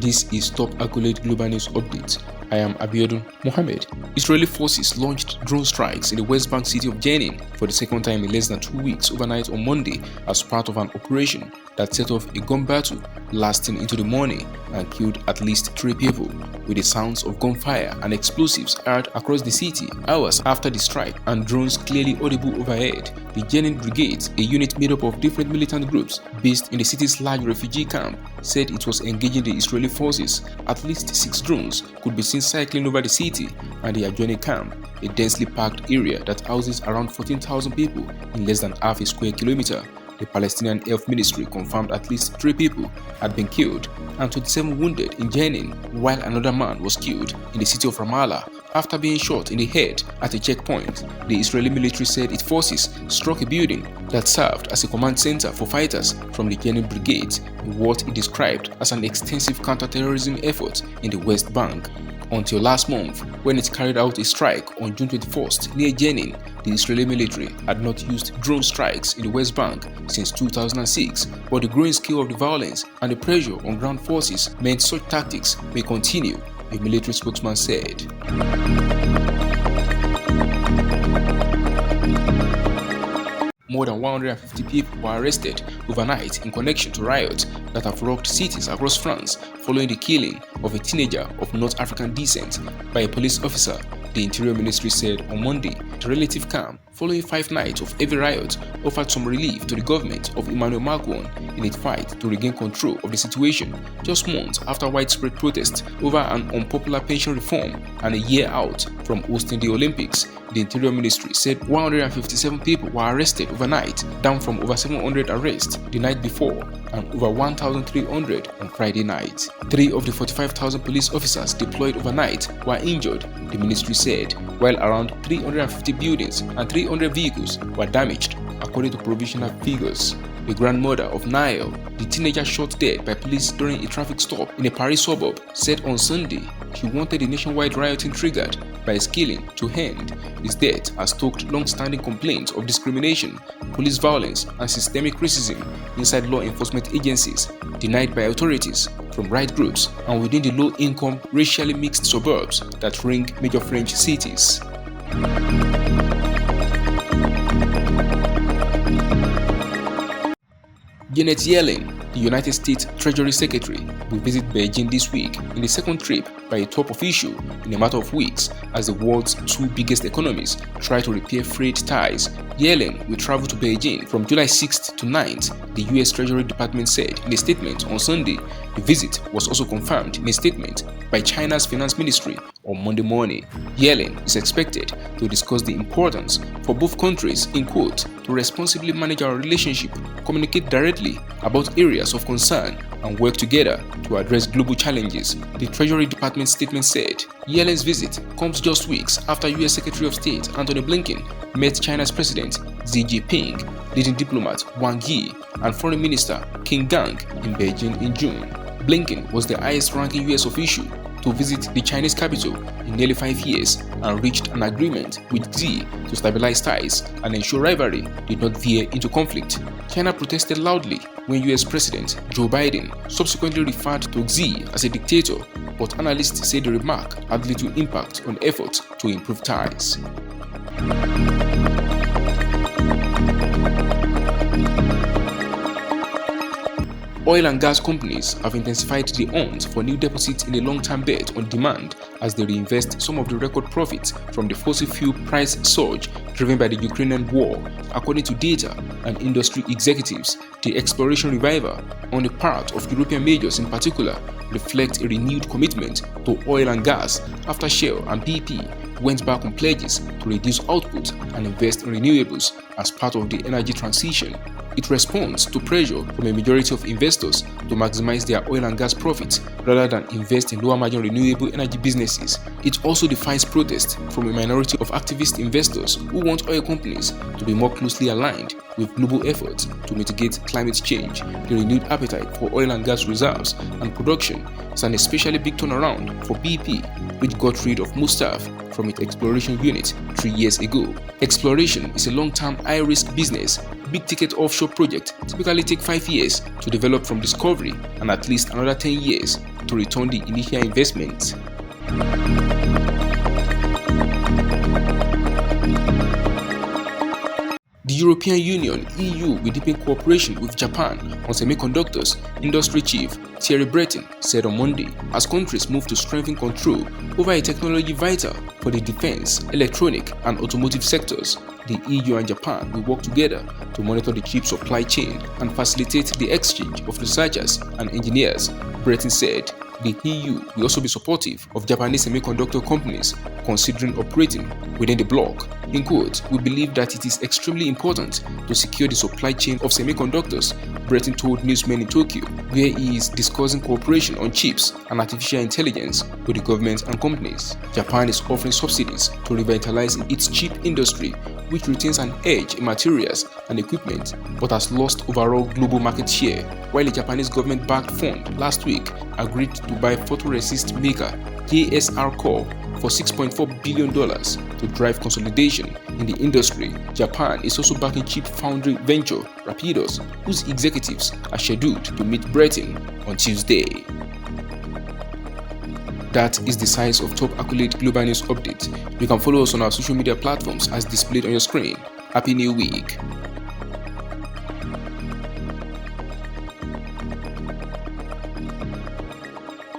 This is Top Accolade Global News Update. I am Abiodun Mohammed. Israeli forces launched drone strikes in the West Bank city of Jenin for the second time in less than 2 weeks overnight on Monday as part of an operation that set off a gun battle lasting into the morning and killed at least 3 people, with the sounds of gunfire and explosives heard across the city hours after the strike and drones clearly audible overhead. The Jenin Brigades, a unit made up of different militant groups based in the city's large refugee camp, said it was engaging the Israeli forces. At least 6 drones could be seen cycling over the city and the adjoining camp, a densely packed area that houses around 14,000 people in less than half a square kilometer. The Palestinian Health Ministry confirmed at least 3 people had been killed and 27 wounded in Jenin, while another man was killed in the city of Ramallah after being shot in the head at a checkpoint. The Israeli military said its forces struck a building that served as a command center for fighters from the Jenin Brigades in what it described as an extensive counter-terrorism effort in the West Bank. Until last month, when it carried out a strike on June 21st near Jenin, the Israeli military had not used drone strikes in the West Bank since 2006, but the growing scale of the violence and the pressure on ground forces meant such tactics may continue, a military spokesman said. More than 150 people were arrested overnight in connection to riots that have rocked cities across France following the killing of a teenager of North African descent by a police officer, the Interior Ministry said on Monday. The relative calm following 5 nights of heavy riots offered some relief to the government of Emmanuel Macron in its fight to regain control of the situation, just months after widespread protests over an unpopular pension reform and a year out from hosting the Olympics. The Interior Ministry said 157 people were arrested overnight, down from over 700 arrests the night before and over 1,300 on Friday night. 3 of the 45,000 police officers deployed overnight were injured, the ministry said, while around 350 buildings and 300 vehicles were damaged, according to provisional figures. The grandmother of Niall, the teenager shot dead by police during a traffic stop in a Paris suburb, said on Sunday she wanted the nationwide rioting triggered by his killing to end. His death has stoked long-standing complaints of discrimination, police violence, and systemic racism inside law enforcement agencies, denied by authorities from right groups and within the low-income, racially mixed suburbs that ring major French cities. Janet Yellen, the United States Treasury Secretary, will visit Beijing this week in the second trip by a top official in a matter of weeks as the world's 2 biggest economies try to repair frayed ties. Yellen will travel to Beijing from July 6th to 9th, the U.S. Treasury Department said in a statement on Sunday. The visit was also confirmed in a statement by China's Finance Ministry on Monday morning. Yellen is expected to discuss the importance for both countries, in quote, to responsibly manage our relationship, communicate directly about areas of concern, and work together to address global challenges, the Treasury Department statement said. Yellen's visit comes just weeks after U.S. Secretary of State Antony Blinken met China's President Xi Jinping, leading diplomat Wang Yi, and Foreign Minister Qin Gang in Beijing in June. Blinken was the highest-ranking U.S. official to visit the Chinese capital in nearly 5 years and reached an agreement with Xi to stabilize ties and ensure rivalry did not veer into conflict. China protested loudly when US President Joe Biden subsequently referred to Xi as a dictator, but analysts say the remark had little impact on efforts to improve ties. Oil and gas companies have intensified the hunt for new deposits in a long-term bet on demand as they reinvest some of the record profits from the fossil fuel price surge driven by the Ukrainian war. According to data and industry executives, the exploration revival on the part of European majors in particular reflects a renewed commitment to oil and gas after Shell and BP went back on pledges to reduce output and invest in renewables as part of the energy transition. It responds to pressure from a majority of investors to maximize their oil and gas profits rather than invest in lower-margin renewable energy businesses. It also defies protest from a minority of activist investors who want oil companies to be more closely aligned with global efforts to mitigate climate change. The renewed appetite for oil and gas reserves and production is an especially big turnaround for BP, which got rid of most staff from its exploration unit 3 years ago. Exploration is a long-term high-risk business big-ticket offshore projects typically take 5 years to develop from discovery and at least another 10 years to return the initial investment. The European Union (EU) will deepen cooperation with Japan on semiconductors, Industry Chief Thierry Breton said on Monday, as countries move to strengthen control over a technology vital for the defense, electronic, and automotive sectors. The EU and Japan will work together to monitor the chip supply chain and facilitate the exchange of researchers and engineers, Breton said. The EU will also be supportive of Japanese semiconductor companies considering operating within the bloc. In quote, "We believe that it is extremely important to secure the supply chain of semiconductors," Breton told newsmen in Tokyo, where he is discussing cooperation on chips and artificial intelligence with the governments and companies. Japan is offering subsidies to revitalize its chip industry, which retains an edge in materials and equipment but has lost overall global market share, while a Japanese government-backed fund last week agreed to buy photoresist maker JSR Core for $6.4 billion to drive consolidation in the industry. Japan is also backing chip foundry venture Rapidos, whose executives are scheduled to meet Breton on Tuesday. That is the size of top accolade global news update. You can follow us on our social media platforms as displayed on your screen. Happy New Week!